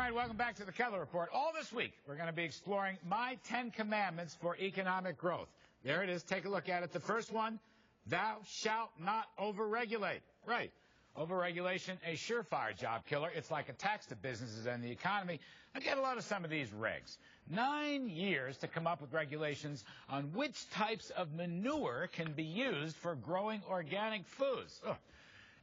right, welcome back to the Kudlow Report. All this week, we're going to be exploring my 10 commandments for economic growth. There it is. Take a look at it. The first one, thou shalt not overregulate. Right. Overregulation, a surefire job killer. It's like a tax to businesses and the economy. I get a lot of some of these regs. 9 years to come up with regulations on which types of manure can be used for growing organic foods. Ugh.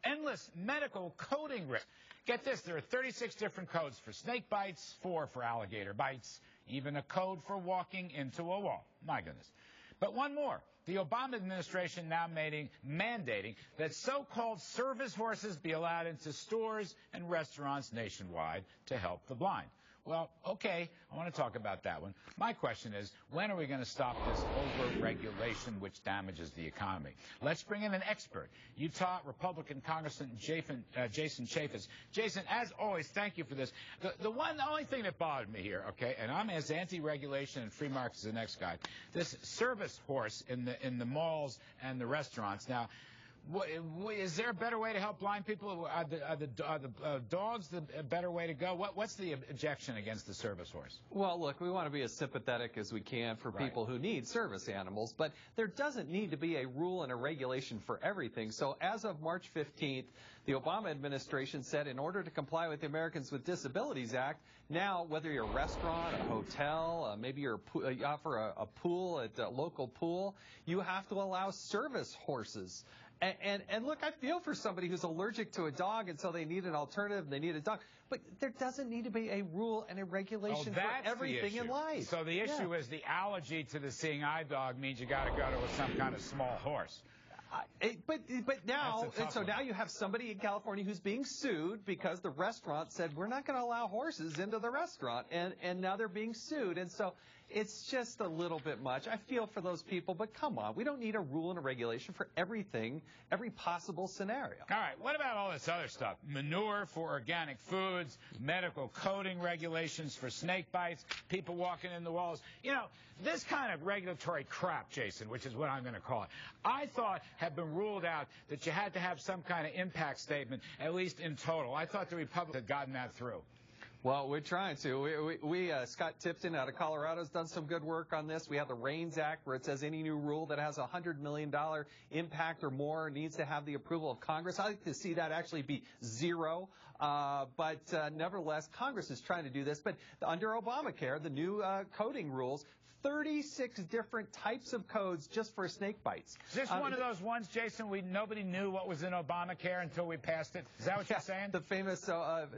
Endless medical coding risks. Get this, there are 36 different codes for snake bites, 4 for alligator bites, even a code for walking into a wall. My goodness. But one more. The Obama administration now mandating that so-called service horses be allowed into stores and restaurants nationwide to help the blind. Well, okay, I want to talk about that one. My question is, when are we going to stop this over-regulation which damages the economy? Let's bring in an expert, Utah Republican Congressman Jason Chaffetz. Jason, as always, thank you for this. The only thing that bothered me here, okay, and I'm as anti-regulation and free markets as the next guy, this service horse in the malls and the restaurants. Now, is there a better way to help blind people? Are the dogs the better way to go? What's the objection against the service horse? Well, look, we want to be as sympathetic as we can for people who need service animals, but there doesn't need to be a rule and a regulation for everything. So as of March 15th, the Obama administration said in order to comply with the Americans with Disabilities Act, now whether you're a restaurant, a hotel, maybe you offer a pool at a local pool, you have to allow service horses. And look, I feel for somebody who's allergic to a dog, and so they need an alternative, they need a dog. But there doesn't need to be a rule and a regulation for everything in life. So the issue is the allergy to the seeing eye dog means you got to go to some kind of small horse. But now, now you have somebody in California who's being sued because the restaurant said we're not going to allow horses into the restaurant, and now they're being sued. And so it's just a little bit much. I feel for those people, but come on, we don't need a rule and a regulation for everything, every possible scenario. All right, what about all this other stuff? Manure for organic foods, medical coding regulations for snake bites, people walking in the walls. You know, this kind of regulatory crap, Jason, which is what I'm going to call it, I thought had been ruled out that you had to have some kind of impact statement, at least in total. I thought the Republicans had gotten that through. Well, we're trying to. Scott Tipton out of Colorado has done some good work on this. We have the REINS Act where it says any new rule that has a $100 million impact or more needs to have the approval of Congress. I'd like to see that actually be zero. But nevertheless, Congress is trying to do this. But under Obamacare, the new coding rules, 36 different types of codes just for snake bites. Is this one of those ones, Jason, nobody knew what was in Obamacare until we passed it? Is that what you're saying? The famous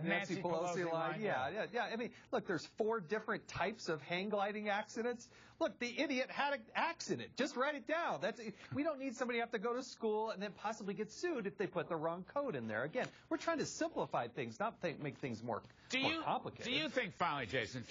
Nancy Pelosi line. Yeah. I mean, look, there's 4 different types of hang gliding accidents. Look, the idiot had an accident. Just write it down. We don't need somebody to have to go to school and then possibly get sued if they put the wrong code in there. Again, we're trying to simplify things, not make things more complicated. Do you think, finally, Jason,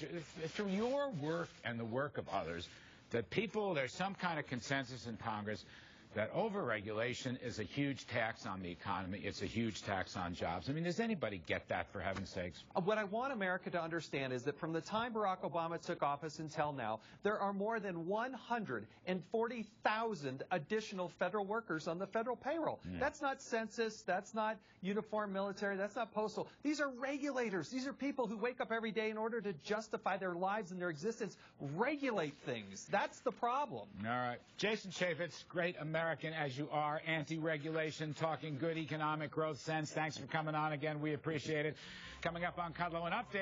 through your work and the work of others, that there's some kind of consensus in Congress that overregulation is a huge tax on the economy, it's a huge tax on jobs? I mean, does anybody get that, for heaven's sakes? What I want America to understand is that from the time Barack Obama took office until now, there are more than 140,000 additional federal workers on the federal payroll. That's not census, that's not uniformed military, that's not postal. These are regulators. These are people who wake up every day in order to justify their lives and their existence, regulate things. That's the problem. All right. Jason Chaffetz, great American as you are, anti-regulation, talking good economic growth sense. Thanks for coming on again. We appreciate it. Coming up on Kudlow, an update.